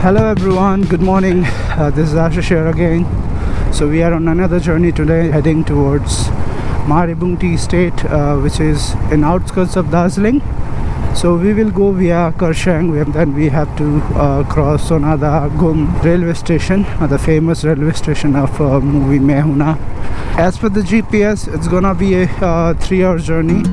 Hello everyone, good morning. This is Ashish here again. So we are on another journey today, heading towards Mariabong tea estate, which is in outskirts of Darjeeling. So we will go via Kurseong, then we have to cross Sonada Gum railway station, the famous railway station of movie Mehuna. As per the GPS, it's gonna be a 3-hour journey.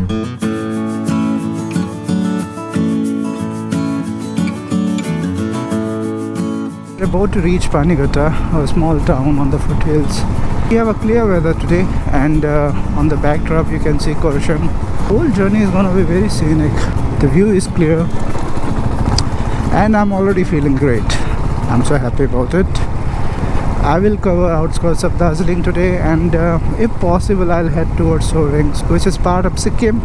We're about to reach Panigata, a small town on the foothills. We have a clear weather today, and on the backdrop you can see Kurseong. The whole journey is going to be very scenic. The view is clear, and I'm already feeling great. I'm so happy about it. I will cover outskirts of Darjeeling today, and if possible I'll head towards Kurseong, which is part of Sikkim.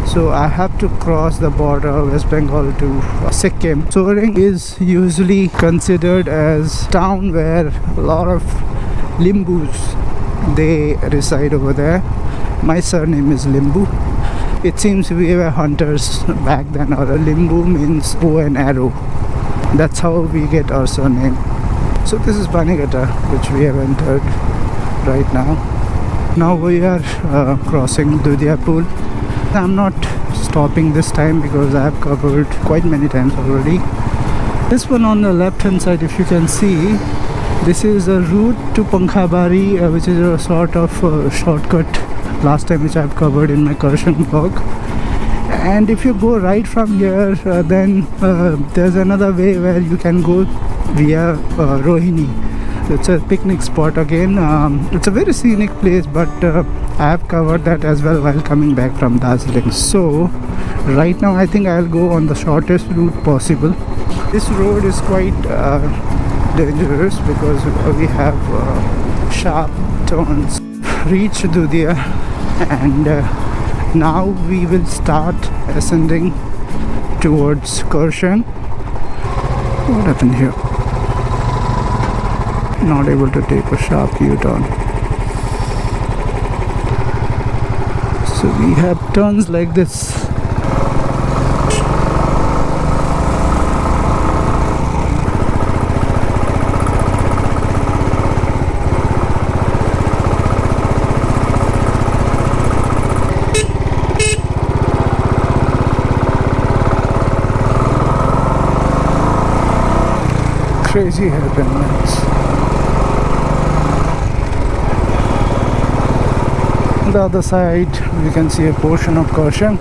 So I have to cross the border West Bengal to Sikkim. Kurseong is usually considered as town where a lot of Limbus they reside over there. My surname is Limbu. It seems we were hunters back then, or a Limbu means bow and arrow. That's how we get our surname. So this is Panigata, which we have entered right now. Now we are crossing Dudia Pool. I'm not stopping this time because I have covered quite many times already. This one on the left hand side, if you can see, this is a route to Pankhabari, which is a sort of shortcut last time which I have covered in my Kurseong vlog. And if you go right from here, then there's another way where you can go via Rohini. It's a picnic spot again. It's a very scenic place, but I have covered that as well while coming back from Darjeeling. So right now I think I'll go on the shortest route possible. This road is quite dangerous because we have sharp turns. Reach Dudia, and now we will start ascending towards Kurseong. What happened here? Not able to take a sharp U-turn. So we have turns like this. Crazy hairpins. On the other side we can see a portion of Kurseong.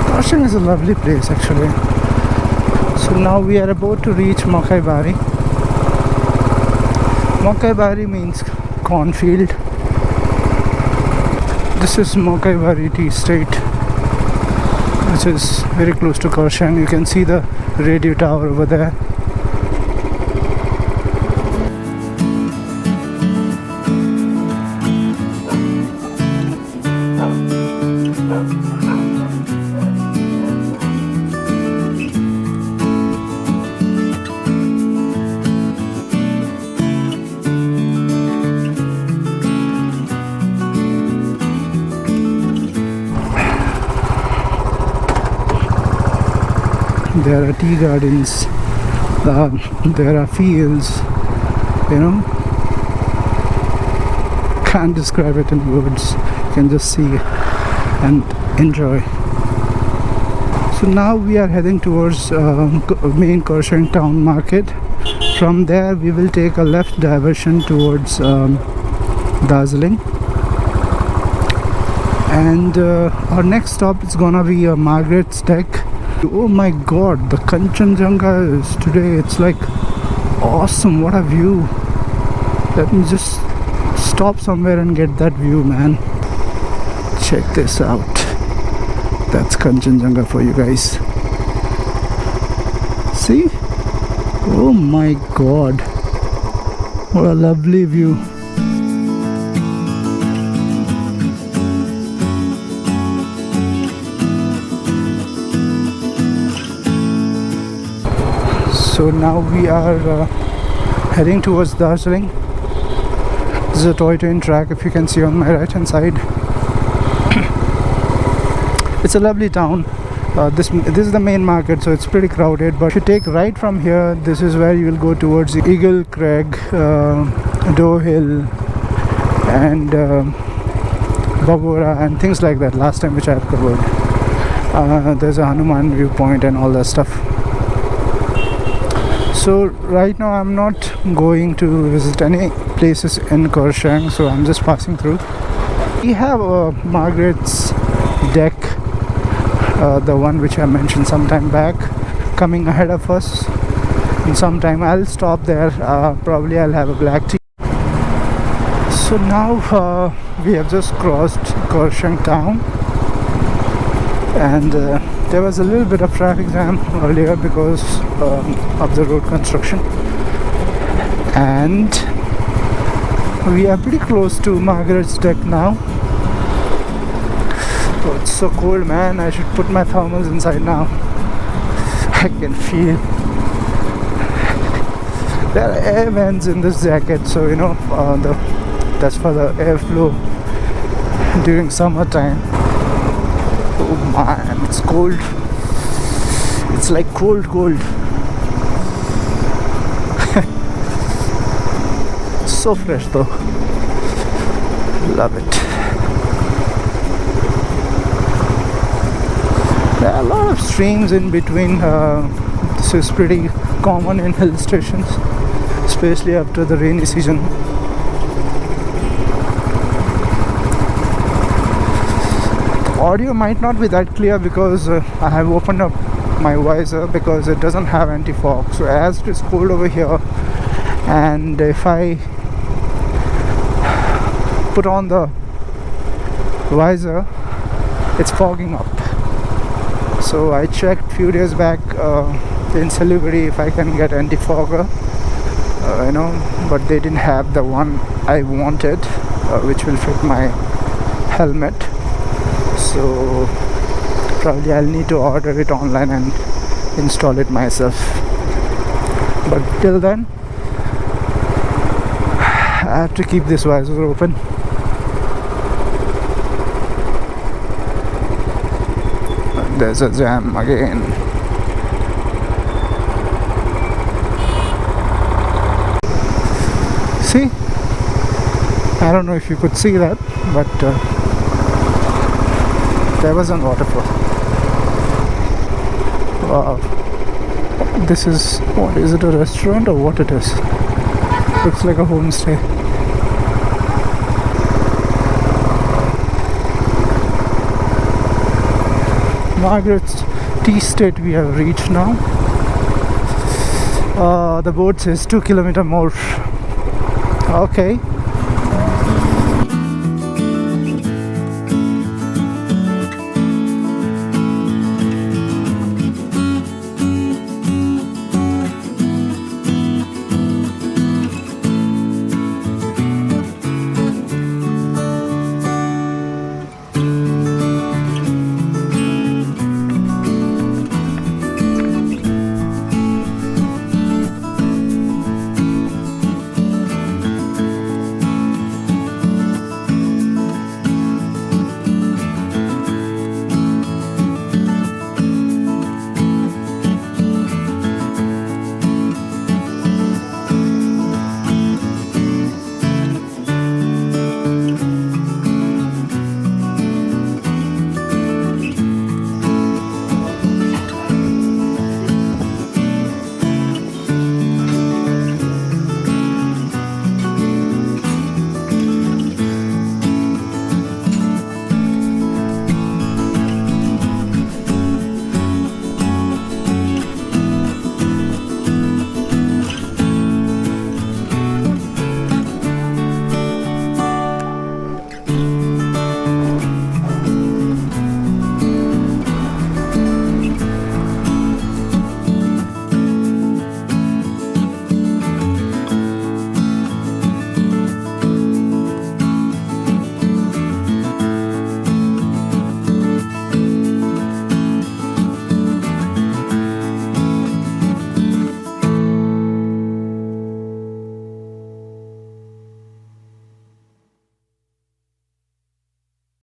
Kurseong is a lovely place actually. So now we are about to reach Makaibari. Makaibari means cornfield. This is Makaibari tea estate, which is very close to Kurseong. You can see the radio tower over there. There are tea gardens, there are fields, you know. Can't describe it in words. You can just see and enjoy. So now we are heading towards main Kurseong town market. From there we will take a left diversion towards Darjeeling. And our next stop is gonna be Margaret's Deck. Oh my god, the Kanchenjunga is today, it's like awesome. What a view. Let me just stop somewhere and get that view, man. Check this out. That's Kanchenjunga for you guys. See? Oh my god, what a lovely view. So now we are heading towards Darjeeling. This is a toy train track, if you can see on my right hand side. It's a lovely town. This is the main market, so it's pretty crowded. But if you take right from here, this is where you will go towards the Eagle Crag, Doe Hill, and Babura, and things like that. Last time which I have covered. There's a Hanuman viewpoint and all that stuff. So right now I'm not going to visit any places in Kurseong, so I'm just passing through. We have a Margaret's deck, the one which I mentioned some time back, coming ahead of us. In some time I'll stop there. Probably I'll have a black tea. So now we have just crossed Kurseong town, and there was a little bit of traffic jam earlier because of the road construction, and we are pretty close to Margaret's deck now. Oh, it's so cold, man. I should put my thermals inside now. I can feel there are air vents in this jacket, so you know that's for the airflow during summertime. Oh man, it's cold. It's like cold. So fresh though. Love it. There are a lot of streams in between. This is pretty common in hill stations, especially after the rainy season. Audio might not be that clear because I have opened up my visor because it doesn't have anti-fog. So as it is cold over here, and if I put on the visor, it's fogging up. So I checked few days back in Silliguri if I can get anti-fogger, but they didn't have the one I wanted, which will fit my helmet. So probably I'll need to order it online and install it myself. But till then, I have to keep this visor open. There's a jam again. See? I don't know if you could see that, but there was a waterfall. Wow. This is, what is it, a restaurant or what it is? Looks like a homestay. Margaret's tea estate we have reached now. The board says 2 kilometers more. Okay.